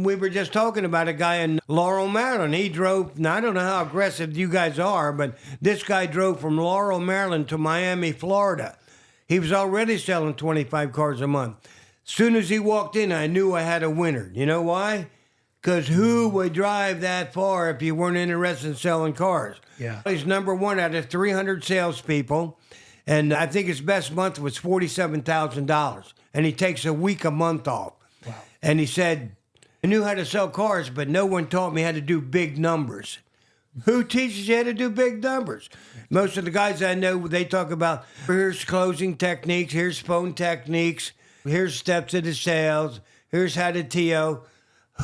We were just talking about a guy in Laurel, Maryland. He drove, now I don't know how aggressive you guys are, but this guy drove from Laurel, Maryland to Miami, Florida. He was already selling 25 cars a month. Soon as he walked in, I knew I had a winner. You know why? Because who would drive that far if you weren't interested in selling cars? Yeah. He's number one out of 300 salespeople, and I think his best month was $47,000, and he takes a week a month off. Wow. And he said, I knew how to sell cars, but no one taught me how to do big numbers. Who teaches you how to do big numbers? Most of the guys I know, they talk about, here's closing techniques, here's phone techniques, here's steps of the sales, here's how to TO.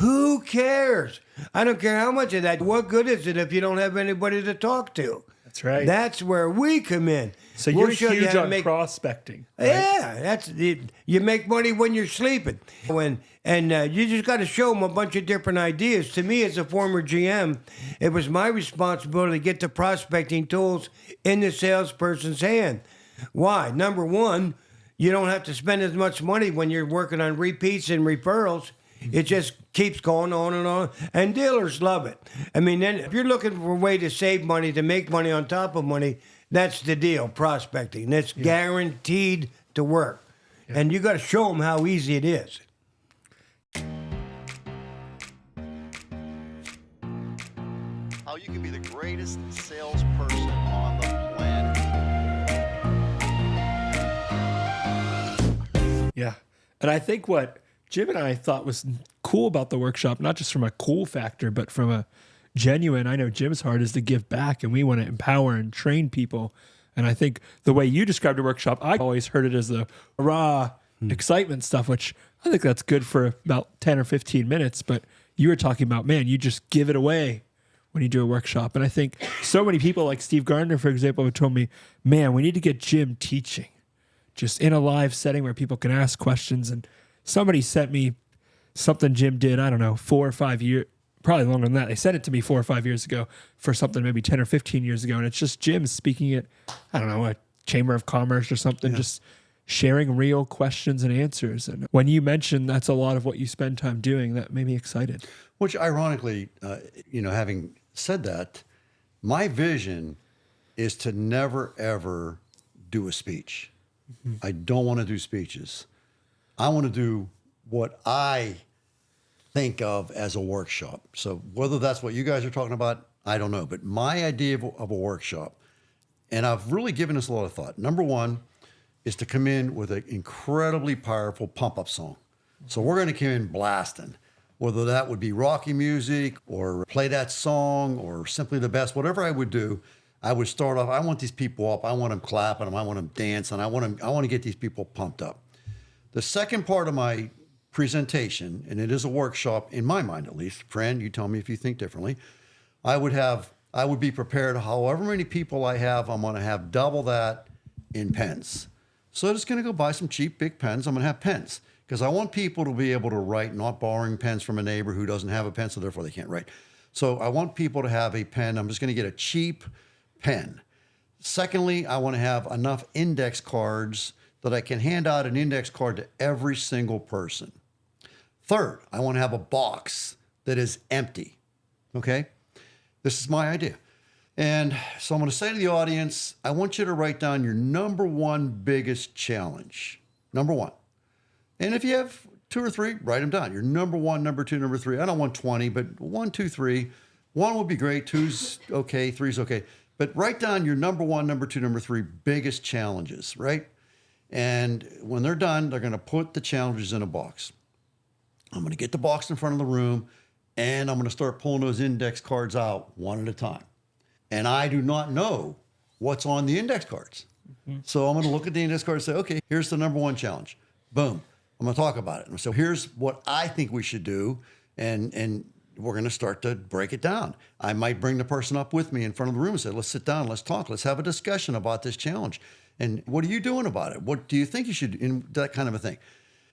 Who cares? I don't care how much of that. What good is it if you don't have anybody to talk to? That's right. That's where we come in. So We'll you're show you huge how to on make prospecting. Right? Yeah, that's it. You make money when you're sleeping, and you just got to show them a bunch of different ideas. To me, as a former GM, it was my responsibility to get the prospecting tools in the salesperson's hand. Why? Number one, you don't have to spend as much money when you're working on repeats and referrals. It just keeps going on and on, and dealers love it. I mean, then if you're looking for a way to save money, to make money on top of money, that's the deal, prospecting. That's guaranteed to work. Yeah. And you got to show them how easy it is. How you can be the greatest salesperson on the planet. Yeah. And I think what Jim and I thought was cool about the workshop, not just from a cool factor, but from a genuine, I know Jim's heart is to give back, and we want to empower and train people. And I think the way you described a workshop, I always heard it as the raw excitement stuff, which I think that's good for about 10 or 15 minutes. But you were talking about, man, you just give it away when you do a workshop. And I think so many people like Steve Gardner, for example, have told me, man, we need to get Jim teaching just in a live setting where people can ask questions. And somebody sent me something Jim did, I don't know, 4 or 5 years, probably longer than that. They sent it to me 4 or 5 years ago for something maybe 10 or 15 years ago. And it's just Jim speaking at, I don't know, a Chamber of Commerce or something, just sharing real questions and answers. And when you mentioned that's a lot of what you spend time doing, that made me excited. Which ironically, having said that, my vision is to never, ever do a speech. I don't want to do speeches. I want to do what I think of as a workshop. So whether that's what you guys are talking about, I don't know. But my idea of a workshop, and I've really given this a lot of thought. Number one is to come in with an incredibly powerful pump-up song. So we're going to come in blasting, whether that would be Rocky music or play that song or simply the best, whatever I would do. I would start off, I want these people up. I want them clapping them. I want them dancing. I want to get these people pumped up. The second part of my presentation, and it is a workshop in my mind at least, Fran, you tell me if you think differently, I would be prepared, however many people I have, I'm going to have double that in pens. So I'm just going to go buy some cheap big pens. I'm going to have pens because I want people to be able to write, not borrowing pens from a neighbor who doesn't have a pen, so therefore they can't write. So I want people to have a pen. I'm just going to get a cheap pen. Secondly, I want to have enough index cards that I can hand out an index card to every single person. Third, I want to have a box that is empty, okay? This is my idea. And so I'm going to say to the audience, I want you to write down your number one biggest challenge. Number one. And if you have 2 or 3, write them down. Your number one, number 2, number 3. I don't want 20, but 1, 2, 3. 1 would be great, 2's okay, 3's okay. But write down your number 1, number 2, number 3 biggest challenges, right? And when they're done, they're going to put the challenges in a box. I'm going to get the box in front of the room, and I'm going to start pulling those index cards out one at a time. And I do not know what's on the index cards. So I'm going to look at the index card and say, okay, here's the number one challenge. Boom. I'm going to talk about it. And so here's what I think we should do. And we're going to start to break it down. I might bring the person up with me in front of the room and say, let's sit down, let's talk, let's have a discussion about this challenge. And what are you doing about it? What do you think you should do? That kind of a thing.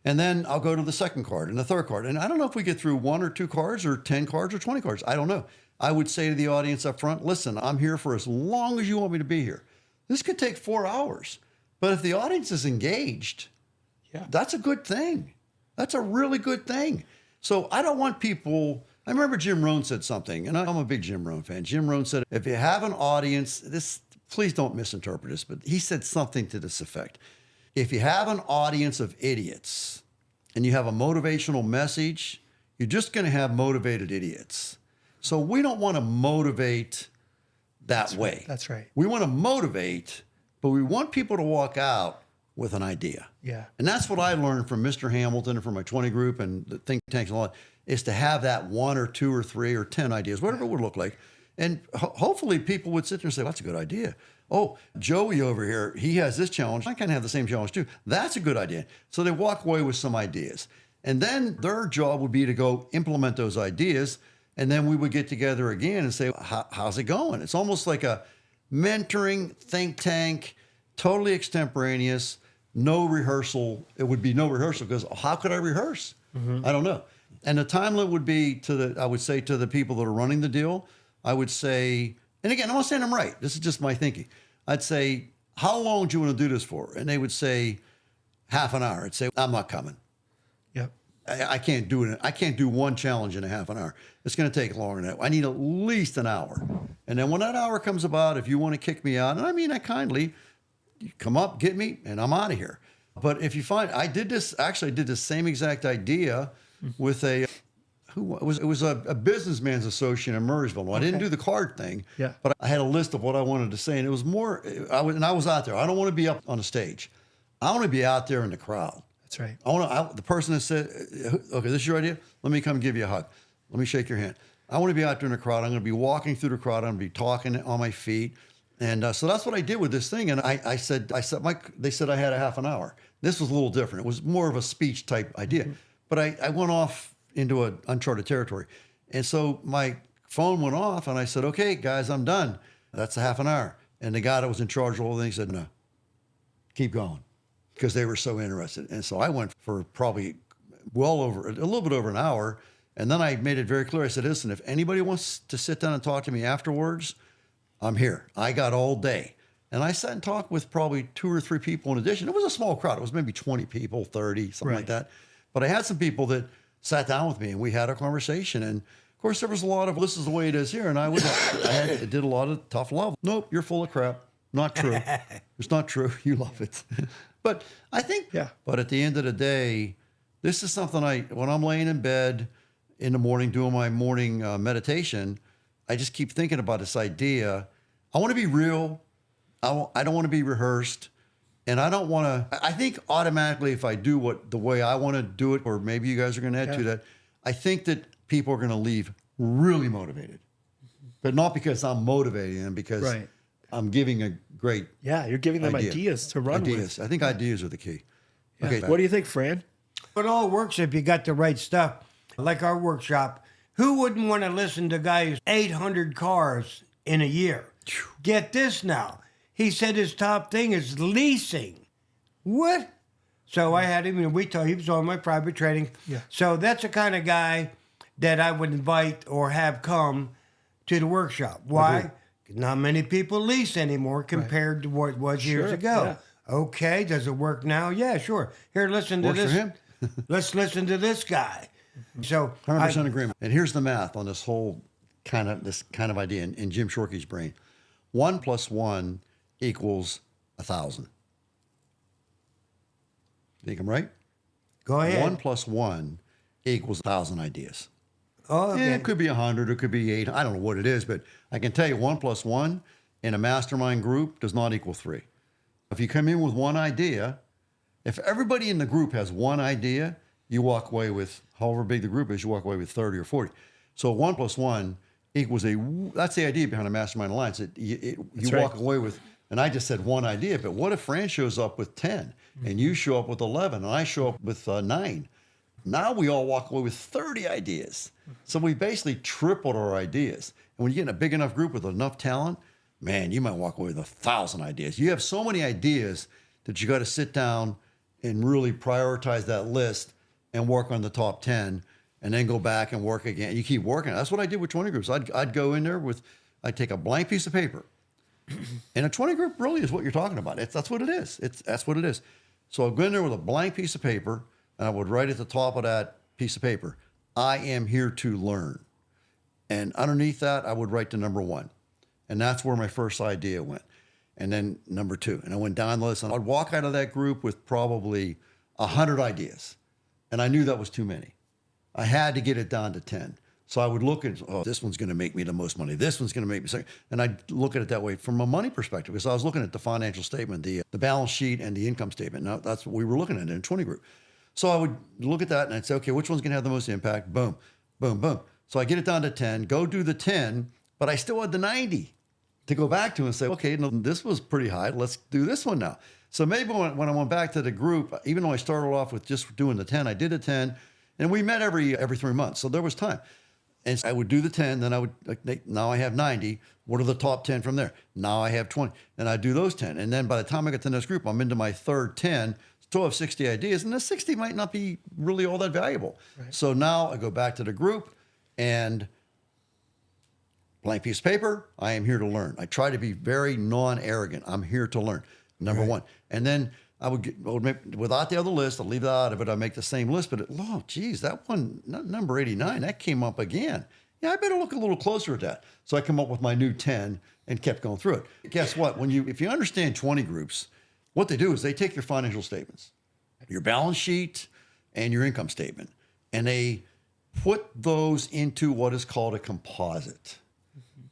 And then I'll go to the second card and the third card. And I don't know if we get through 1 or 2 cards or 10 cards or 20 cards. I don't know. I would say to the audience up front, listen, I'm here for as long as you want me to be here. This could take 4 hours. But if the audience is engaged, that's a good thing. That's a really good thing. So I don't want people. I remember Jim Rohn said something, and I'm a big Jim Rohn fan. Jim Rohn said, if you have an audience, please don't misinterpret this, but he said something to this effect. If you have an audience of idiots and you have a motivational message, you're just going to have motivated idiots. So we don't want to motivate that way. Right. That's right. We want to motivate, but we want people to walk out with an idea. Yeah. And that's what I learned from Mr. Hamilton and from my 20 group and the think tanks and all that, is to have that 1 or 2 or 3 or 10 ideas, whatever it would look like. And hopefully people would sit there and say, well, that's a good idea. Oh, Joey over here, he has this challenge. I kind of have the same challenge too. That's a good idea. So they walk away with some ideas. And then their job would be to go implement those ideas. And then we would get together again and say, how's it going? It's almost like a mentoring think tank, totally extemporaneous, no rehearsal. It would be no rehearsal because how could I rehearse? I don't know. And the time limit would be I would say to the people that are running the deal, I would say, and again, I'm not saying I'm right. This is just my thinking. I'd say, how long do you want to do this for? And they would say, half an hour. I'd say, I'm not coming. Yep. I can't do it. I can't do one challenge in a half an hour. It's going to take longer than that. I need at least an hour. And then when that hour comes about, if you want to kick me out, and I mean, I kindly, you come up, get me, and I'm out of here. But if you find, I did this same exact idea with it was a businessman's associate in Murrysville. I didn't do the card thing, but I had a list of what I wanted to say. And it was more, I was out there. I don't want to be up on a stage. I want to be out there in the crowd. That's right. The person that said, okay, this is your idea? Let me come give you a hug. Let me shake your hand. I want to be out there in the crowd. I'm going to be walking through the crowd. I'm going to be talking on my feet. And so that's what I did with this thing. And they said I had a half an hour. This was a little different. It was more of a speech type idea. But I went off into an uncharted territory. And so my phone went off and I said, okay, guys, I'm done. That's a half an hour. And the guy that was in charge of all the things said, no, keep going. Because they were so interested. And so I went for probably a little bit over an hour. And then I made it very clear. I said, listen, if anybody wants to sit down and talk to me afterwards, I'm here. I got all day. And I sat and talked with probably 2 or 3 people in addition. It was a small crowd. It was maybe 20 people, 30, something like that. But I had some people that sat down with me and we had a conversation. And of course, there was a lot of, this is the way it is here. And I did a lot of tough love. Nope, you're full of crap. Not true. It's not true. You love it. But I think, but at the end of the day, this is something when I'm laying in bed in the morning doing my morning meditation, I just keep thinking about this idea. I want to be real. I don't want to be rehearsed. And I don't want to, I think automatically if I do the way I want to do it, or maybe you guys are going to add to that, I think that people are going to leave really motivated. But not because I'm motivating them, because I'm giving a great you're giving them ideas to run with. I think ideas are the key. Yeah. Okay, what do you think, Fran? It all works if you got the right stuff. Like our workshop, who wouldn't want to listen to guys 800 cars in a year? Get this now. He said his top thing is leasing. What? So I had him, and he was on my private training. Yeah. So that's the kind of guy that I would invite or have come to the workshop. Why? Not many people lease anymore compared to what it was years ago. Yeah. Okay, does it work now? Yeah, sure. Here, listen to this. For him. Let's listen to this guy. So 100% agreement. And here's the math on this whole kind of idea in Jim Shorkey's brain. 1 + 1 equals 1,000. Think I'm right? Go ahead. 1 + 1 equals 1,000 ideas. Oh, okay. It could be 100, it could be 8. I don't know what it is, but I can tell you 1 + 1 in a mastermind group does not equal 3. If you come in with one idea, if everybody in the group has one idea, you walk away with, however big the group is, you walk away with 30 or 40. So 1 + 1 equals that's the idea behind a mastermind alliance. You walk away with, and I just said one idea, but what if Fran shows up with 10 and you show up with 11 and I show up with 9? Now we all walk away with 30 ideas. So we basically tripled our ideas. And when you get in a big enough group with enough talent, man, you might walk away with 1,000 ideas. You have so many ideas that you got to sit down and really prioritize that list and work on the top 10 and then go back and work again. You keep working. That's what I did with 20 groups. I'd go in there I'd take a blank piece of paper. And a 20 group really is what you're talking about. That's what it is. That's what it is. So I'd go in there with a blank piece of paper and I would write at the top of that piece of paper, I am here to learn. And underneath that, I would write the number 1. And that's where my first idea went. And then number 2. And I went down the list, and I'd walk out of that group with probably 100 ideas. And I knew that was too many. I had to get it down to 10. So I would look at, oh, this one's going to make me the most money. This one's going to make me second. And I'd look at it that way from a money perspective, because I was looking at the financial statement, the balance sheet and the income statement. Now, that's what we were looking at in a 20 group. So I would look at that and I'd say, okay, which one's going to have the most impact? Boom, boom, boom. So I get it down to 10, go do the 10, but I still had the 90 to go back to and say, okay, no, this was pretty high. Let's do this one now. So maybe when I went back to the group, even though I started off with just doing the 10, I did a 10, and we met every 3 months. So there was time. And so I would do the 10, then I would, now I have 90. What are the top 10 from there? Now I have 20. And I do those 10. And then by the time I get to the next group, I'm into my third 10, still have 60 ideas. And the 60 might not be really all that valuable. Right. So now I go back to the group and blank piece of paper, I am here to learn. I try to be very non-arrogant. I'm here to learn, number 1. And then I would make, without the other list, I'll leave that out of it. I make the same list, but oh, geez, that one, number 89, that came up again. Yeah, I better look a little closer at that. So I come up with my new 10 and kept going through it. Guess what? If you understand 20 groups, what they do is they take your financial statements, your balance sheet and your income statement, and they put those into what is called a composite.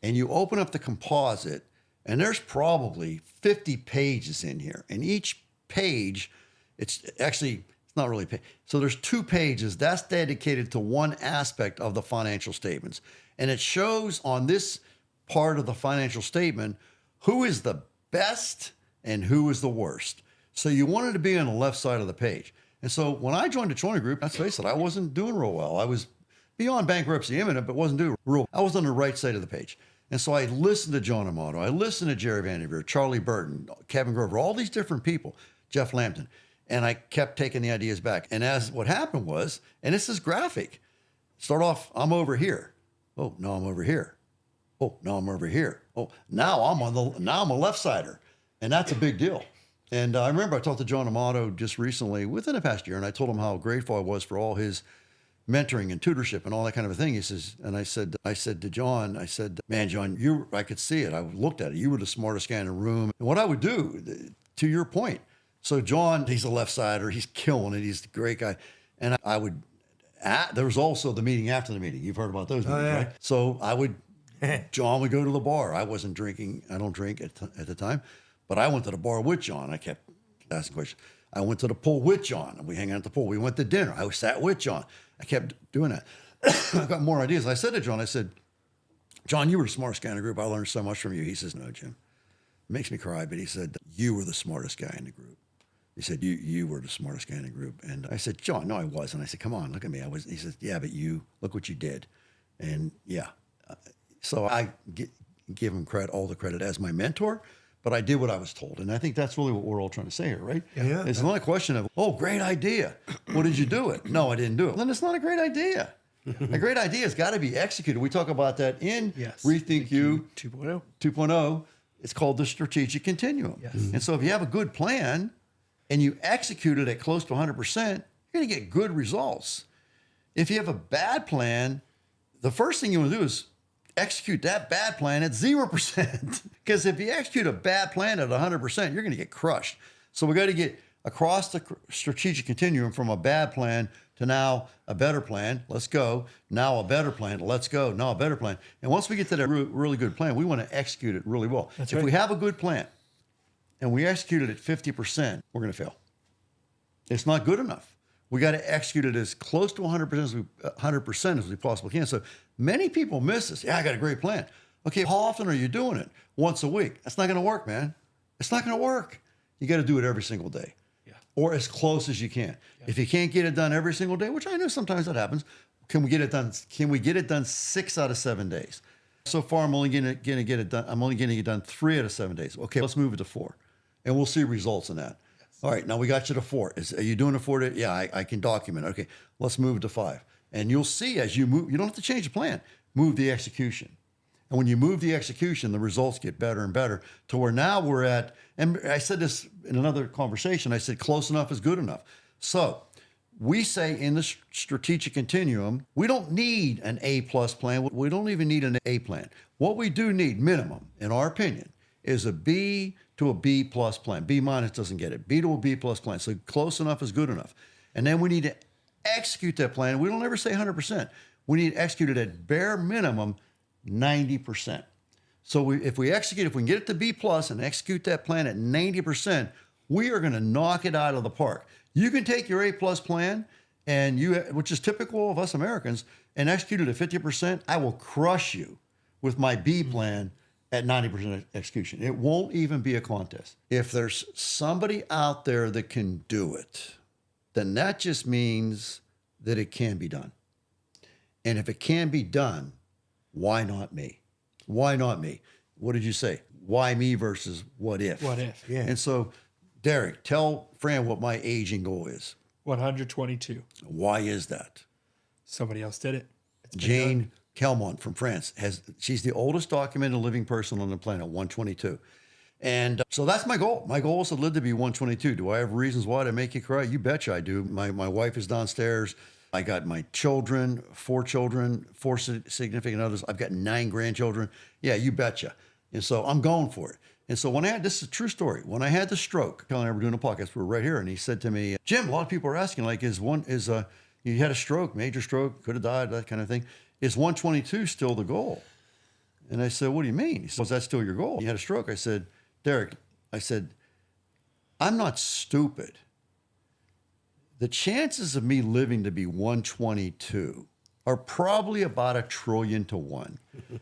And you open up the composite, and there's probably 50 pages in here. And each page, it's not really a page. So there's 2 pages that's dedicated to one aspect of the financial statements. And it shows on this part of the financial statement who is the best and who is the worst. So you wanted to be on the left side of the page. And so when I joined the 20 group, let's face it, I wasn't doing real well. I was beyond bankruptcy imminent, but wasn't doing real. I was on the right side of the page. And so I listened to John Amato. I listened to Jerry Vanderveer, Charlie Burton, Kevin Grover, all these different people, Jeff Lambton. And I kept taking the ideas back. And as what happened was, and this is graphic, start off, I'm over here. Oh, no, I'm over here. Oh, no, I'm over here. Oh, now I'm a left-sider. And that's a big deal. And I remember I talked to John Amato just recently, within the past year, and I told him how grateful I was for all his mentoring and tutorship and all that kind of a thing. He says, and I said to John, I said, man, John, I could see it. I looked at it. You were the smartest guy in the room. And what I would do, to your point, so John, he's a left-sider. He's killing it. He's a great guy. And I would, there was also the meeting after the meeting. You've heard about those meetings, right? So John would go to the bar. I wasn't drinking. I don't drink at the time. But I went to the bar with John. I kept asking questions. I went to the pool with John, and we hang out at the pool. We went to dinner. I sat with John. I kept doing that. I got more ideas. I said to John, John, you were the smartest guy in the group. I learned so much from you. He says, no, Jim. It makes me cry, but he said, you were the smartest guy in the group. He said, you were the smartest guy in the group. And I said, John, no, I wasn't. I said, come on, look at me. I was. He said, yeah, but look what you did. And yeah. So I give him all the credit as my mentor. But I did what I was told. And I think that's really what we're all trying to say here, right? Yeah. It's not a question of, oh, great idea. Well, did you do it? No, I didn't do it. Then it's not a great idea. A great idea has got to be executed. We talk about that in Rethink You 2.0. It's called the strategic continuum. Yes. And so if you have a good plan and you execute it at close to 100%, you're going to get good results. If you have a bad plan, the first thing you want to do is execute that bad plan at 0%. Because if you execute a bad plan at 100%, you're going to get crushed. So we got to get across the strategic continuum from a bad plan to now a better plan. Let's go. Now a better plan. Let's go. Now a better plan. And once we get to that really good plan, we want to execute it really well. If we have a good plan and we execute it at 50%, we're going to fail. It's not good enough. We got to execute it as close to 100% as we possibly can. So many people miss this. Yeah, I got a great plan. Okay, how often are you doing it? Once a week. That's not going to work, man. It's not going to work. You got to do it every single day, or as close as you can. Yeah. If you can't get it done every single day, which I know sometimes that happens, can we get it done? Can we get it done 6 out of 7 days? So far, I'm only going to get it done. I'm only getting it done 3 out of 7 days. Okay, let's move it to 4, and we'll see results in that. All right, now we got you to 4. Are you doing a 4 day? Yeah, I can document it. Okay, let's move it to 5. And you'll see as you move, you don't have to change the plan, move the execution. And when you move the execution, the results get better and better to where now we're at, and I said this in another conversation, I said close enough is good enough. So we say in the strategic continuum, we don't need an A+ plan. We don't even need an A plan. What we do need, minimum, in our opinion, is a B to a B+ plan. B- doesn't get it. B to a B+ plan. So close enough is good enough. And then we need to execute that plan. We don't ever say 100%. We need to execute it at bare minimum 90%. So if we can get it to B+ and execute that plan at 90%, we are going to knock it out of the park. You can take your A+ plan, which is typical of us Americans, and execute it at 50%. I will crush you with my B plan at 90% execution. It won't even be a contest. If there's somebody out there that can do it, then that just means that it can be done. And if it can be done, why not me? Why not me? What did you say? Why me versus what if? What if? Yeah. And so, Derek, tell Fran what my aging goal is. 122. Why is that? Somebody else did it. It's been Jane done. Kelmont from France she's the oldest documented living person on the planet, 122. And so that's my goal. My goal is to live to be 122. Do I have reasons why to make you cry? You betcha I do. My wife is downstairs. I got my children, 4 significant others. I've got 9 grandchildren. Yeah, you betcha. And so I'm going for it. And so this is a true story. When I had the stroke, Kelly and I were doing a podcast, we were right here, and he said to me, Jim, a lot of people are asking, like, you had a stroke, major stroke, could have died, that kind of thing. Is 122 still the goal? And I said, what do you mean? He said, was that still your goal? You had a stroke. I said, Derek, I'm not stupid. The chances of me living to be 122 are probably about 1 trillion to 1.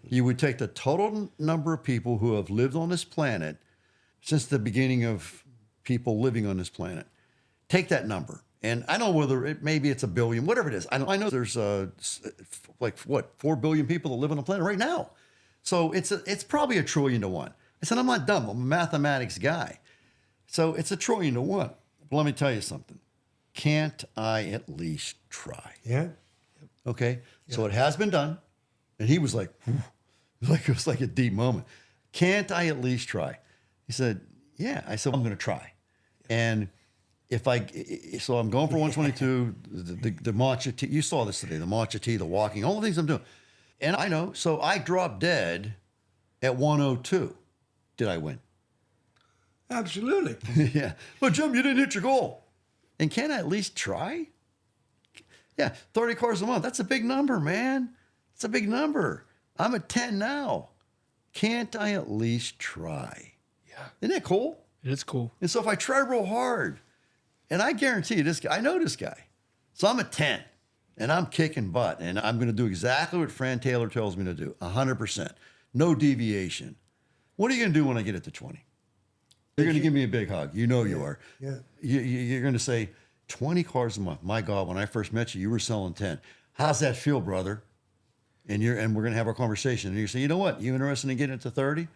You would take the total number of people who have lived on this planet since the beginning of people living on this planet. Take that number. And I don't know whether maybe it's 1 billion, whatever it is. I know there's 4 billion people that live on the planet right now. So it's probably 1 trillion to 1. I said, I'm not dumb. I'm a mathematics guy. So it's 1 trillion to 1. But let me tell you something. Can't I at least try? Yeah. Okay. Yeah. So it has been done. And he was like, whew. It was like a deep moment. Can't I at least try? He said, yeah. I said, I'm going to try. And so I'm going for 122, the matcha tea. You saw this today, the matcha tea, the walking, all the things I'm doing. And I know. So I dropped dead at 102. Did I win? Absolutely. Yeah. But Jim, you didn't hit your goal. And can I at least try? Yeah, 30 cars a month. That's a big number, man. It's a big number. I'm at 10 now. Can't I at least try? Yeah. Isn't that cool? It is cool. And so if I try real hard, and I guarantee you this guy, I know this guy. So I'm at 10, and I'm kicking butt, and I'm going to do exactly what Fran Taylor tells me to do, 100%. No deviation. What are you going to do when I get it to 20? You're going to give me a big hug. You know you are. Yeah. You're going to say, 20 cars a month. My God, when I first met you, you were selling 10. How's that feel, brother? And we're going to have our conversation. And you say, you know what? You interested in getting it to 30?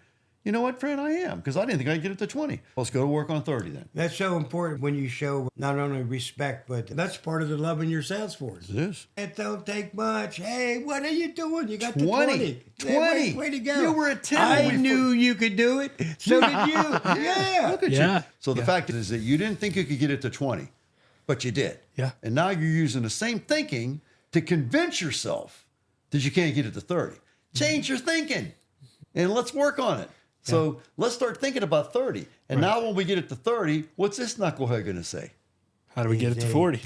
You know what, Fran? I am, because I didn't think I'd get it to 20. Let's go to work on 30 then. That's so important when you show not only respect, but that's part of the love in your sales force. It is. It don't take much. Hey, what are you doing? You got 20. the 20. 20. Way to go. You were at 10 I when we knew you could do it. So did you. Yeah. Look at Yeah. you. So the fact is that you didn't think you could get it to 20, but you did. Yeah. And now you're using the same thinking to convince yourself that you can't get it to 30. Change your thinking and let's work on it. So let's start thinking about 30. And now when we get it to 30, what's this knucklehead going to say? How do we get it to 40?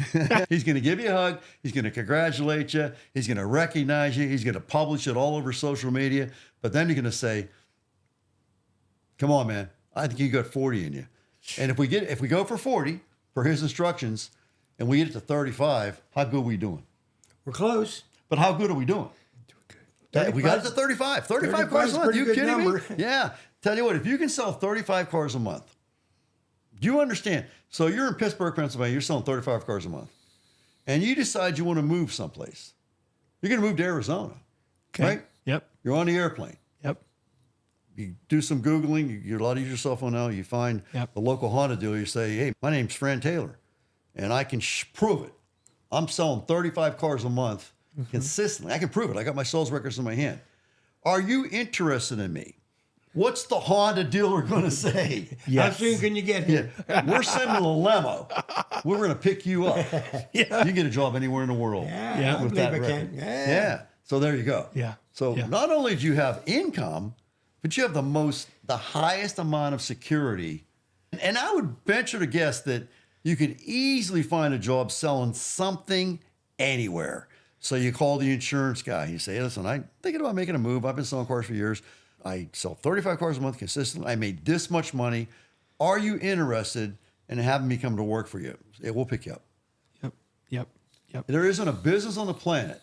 He's going to give you a hug. He's going to congratulate you. He's going to recognize you. He's going to publish it all over social media. But then you're going to say, come on, man. I think you got 40 in you. And if we go for 40 for his instructions and we get it to 35, how good are we doing? We're close. But how good are we doing? We got it to 35. 35 cars a month. Are you kidding number. Me? Yeah. Tell you what, if you can sell 35 cars a month, do you understand? So you're in Pittsburgh, Pennsylvania. You're selling 35 cars a month. And you decide you want to move someplace. You're going to move to Arizona. Okay. Right? Yep. You're on the airplane. Yep. You do some Googling. You're a lot easier cell phone now. You find the local Honda dealer. You say, hey, my name's Fran Taylor. And I can prove it. I'm selling 35 cars a month. Consistently. I can prove it. I got my sales records in my hand. Are you interested in me? What's the Honda dealer going to say? How soon can you get here? We're sending a limo. We're going to pick you up. You get a job anywhere in the world. Yeah, I with believe that I record. can. Yeah. So there you go. Yeah. So Yeah. not only do you have income, but you have the highest amount of security. And I would venture to guess that you could easily find a job selling something anywhere. So you call the insurance guy. You say, hey, listen, I'm thinking about making a move. I've been selling cars for years. I sell 35 cars a month consistently. I made this much money. Are you interested in having me come to work for you? It will pick you up. Yep. There isn't a business on the planet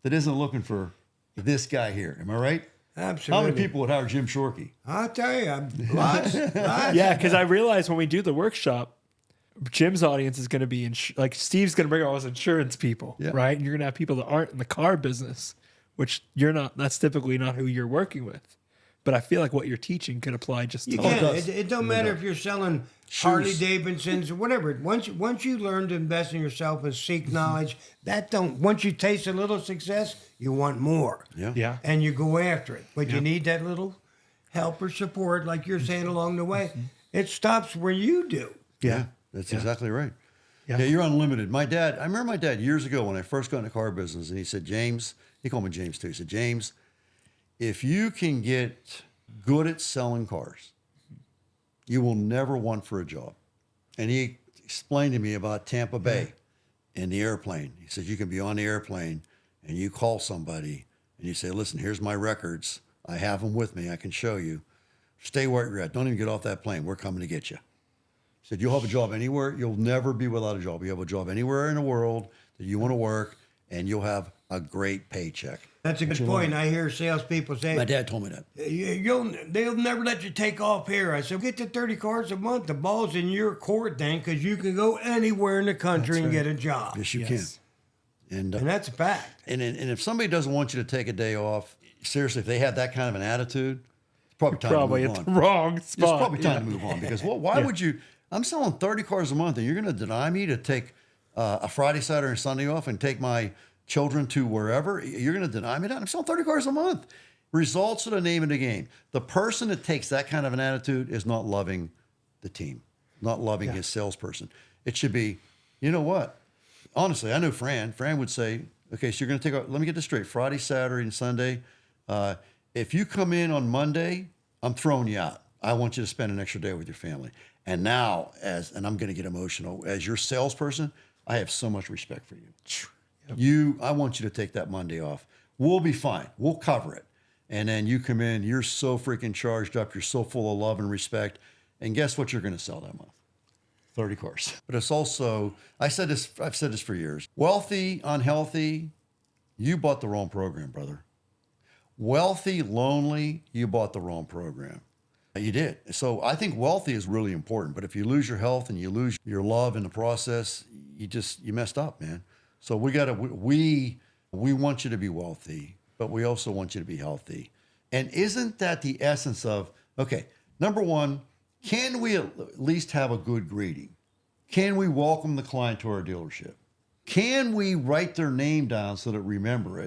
that isn't looking for this guy here. Am I right? Absolutely. How many people would hire Jim Shorkey? I'll tell you, lots. Yeah, because I realized when we do the workshop, Jim's audience is going to be like Steve's going to bring all his insurance people, Yeah. right? And you're going to have people that aren't in the car business, which you're not. That's typically not who you're working with. But I feel like what you're teaching could apply just You to can. does. It don't matter if you're selling Harley Davidsons or whatever. Once you learn to invest in yourself and seek knowledge, once you taste a little success, you want more. Yeah. And you go after it. But you need that little help or support, like you're saying along the way. It stops where you do. Yeah, that's exactly right. Yeah. Yeah, you're unlimited. I remember my dad years ago when I first got in the car business, and he said, James, he called me James too. He said, James, if you can get good at selling cars, you will never want for a job. And he explained to me about Tampa Bay and the airplane. He said, you can be on the airplane and you call somebody and you say, listen, here's my records. I have them with me. I can show you. Stay where you're at. Don't even get off that plane. We're coming to get you. He said, you'll have a job anywhere. You'll never be without a job. You have a job anywhere in the world that you want to work, and you'll have a great paycheck. That's a good point. I hear salespeople say, My dad told me that. they'll never let you take off here. I said, get to 30 cars a month. The ball's in your court then, because you can go anywhere in the country and get a job. Yes, you Yes. can. And And that's a fact. and if somebody doesn't want you to take a day off, seriously, if they have that kind of an attitude, it's probably time Probably to at move the on. wrong It's spot. probably time to move on because why would you? I'm selling 30 cars a month, and you're going to deny me to take a Friday, Saturday, and Sunday off and take my children to wherever? You're going to deny me that? I'm selling 30 cars a month. Results are the name of the game. The person that takes that kind of an attitude is not loving the team, not loving his salesperson. It should be, you know what? Honestly, I know Fran. Fran would say, okay, so you're going to take, let me get this straight, Friday, Saturday, and Sunday. If you come in on Monday, I'm throwing you out. I want you to spend an extra day with your family. And now, and I'm going to get emotional, as your salesperson, I have so much respect for you. I want you to take that Monday off. We'll be fine. We'll cover it. And then you come in, you're so freaking charged up. You're so full of love and respect. And guess what you're going to sell that month? 30 cars. But it's also, I've said this for years. Wealthy, unhealthy, you bought the wrong program, brother. Wealthy, lonely, you bought the wrong program. You did. So I think wealthy is really important. But if you lose your health and you lose your love in the process, you messed up, man. So we want you to be wealthy, but we also want you to be healthy. And isn't that the essence of, okay, number one, can we at least have a good greeting? Can we welcome the client to our dealership? Can we write their name down so that we remember,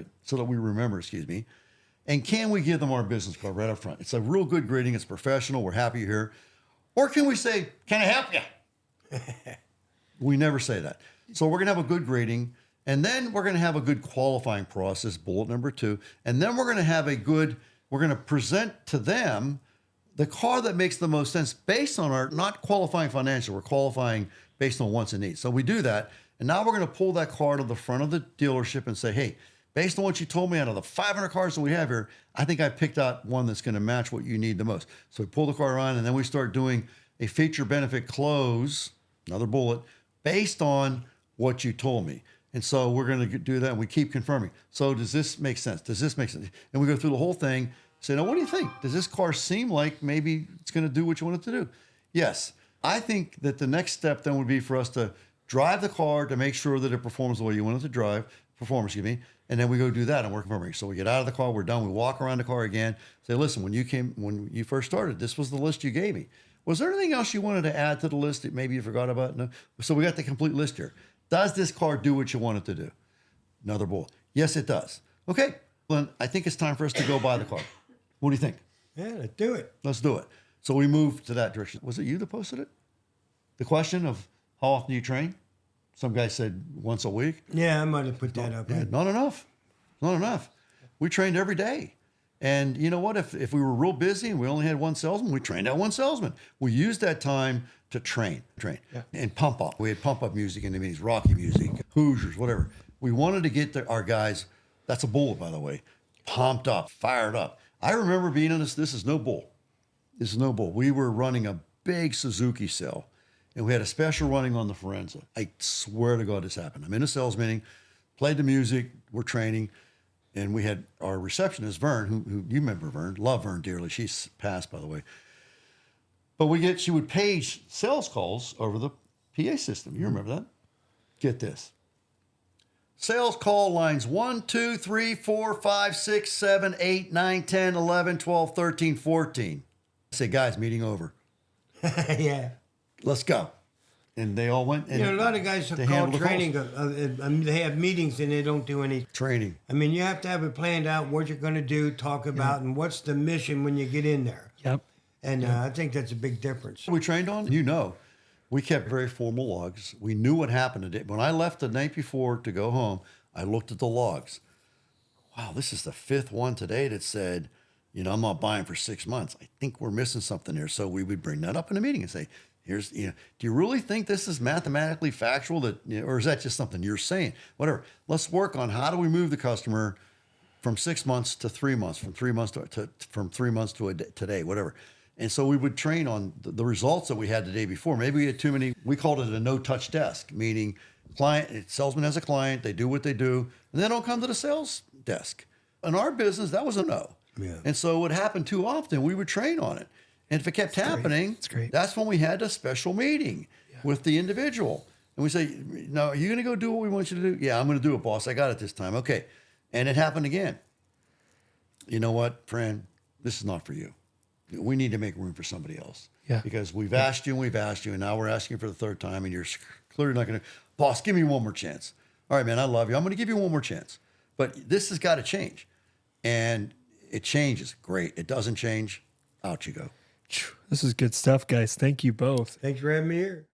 and can we give them our business card right up front? It's a real good greeting. It's professional. We're happy you're here. Or can we say, can I help you? We never say that. So we're going to have a good greeting, and then we're going to have a good qualifying process, bullet number 2. And then we're going to present to them the car that makes the most sense based on our, not qualifying financial, we're qualifying based on wants and needs. So we do that. And now we're going to pull that car to the front of the dealership and say, hey, based on what you told me out of the 500 cars that we have here, I think I picked out one that's going to match what you need the most. So we pull the car on, and then we start doing a feature benefit close, another bullet, based on what you told me. And so we're going to do that, and we keep confirming. So does this make sense? Does this make sense? And we go through the whole thing, say, now, what do you think? Does this car seem like maybe it's going to do what you want it to do? Yes. I think that the next step then would be for us to drive the car to make sure that it performs the way you want it to perform, and then we go do that and we're confirming. So we get out of the car, we're done, we walk around the car again, say, listen, when you first started, this was the list you gave me. Was there anything else you wanted to add to the list that maybe you forgot about? No. So we got the complete list here. Does this car do what you want it to do? Another bullet. Yes, it does. Okay, then I think it's time for us to go buy the car. What do you think? Yeah, let's do it. Let's do it. So we moved to that direction. Was it you that posted it? The question of how often do you train? Some guy said once a week. Yeah, I might have put that up. Yeah, not enough. Not enough. We trained every day. And you know what? If we were real busy and we only had one salesman, we trained that one salesman. We used that time to train, and pump up. We had pump up music in the meetings, Rocky music, Hoosiers, whatever. We wanted to get our guys, that's a bull, by the way, pumped up, fired up. I remember being on this is no bull. This is no bull. We were running a big Suzuki sale, and we had a special running on the Forenza. I swear to God this happened. I'm in a sales meeting, played the music, we're training, and we had our receptionist, Vern, who you remember Vern, love Vern dearly. She's passed, by the way. But she would page sales calls over the PA system. You remember that? Get this. Sales call lines 1, 2, 3, 4, 5, 6, 7, 8, 9, 10, 11, 12, 13, 14. I say, guys, meeting over. Yeah. Let's go. And they all went. And a lot of guys have they called handled the training. calls. They have meetings and they don't do any Training. I mean, you have to have it planned out, what you're going to do, talk about, and what's the mission when you get in there. Yep. And I think that's a big difference. We trained on, we kept very formal logs. We knew what happened today. When I left the night before to go home, I looked at the logs. Wow, this is the 5th one today that said, I'm not buying for 6 months. I think we're missing something here. So we would bring that up in a meeting and say, do you really think this is mathematically factual or is that just something you're saying? Whatever. Let's work on how do we move the customer from 6 months to 3 months, from 3 months from 3 months to today, whatever. And so we would train on the results that we had the day before. Maybe we had too many. We called it a no-touch desk, meaning salesman has a client, they do what they do, and they don't come to the sales desk. In our business, that was a no. Yeah. And so what happened too often, we would train on it. And if it kept happening, that's when we had a special meeting with the individual. And we say, no, are you going to go do what we want you to do? Yeah, I'm going to do it, boss. I got it this time. Okay. And it happened again. You know what, friend? This is not for you. We need to make room for somebody else. Yeah. Because we've asked you, and now we're asking for the 3rd time, and you're clearly not going to, boss, give me one more chance. All right, man, I love you. I'm going to give you one more chance. But this has got to change. And it changes. Great. It doesn't change. Out you go. This is good stuff, guys. Thank you both. Thanks for having me here.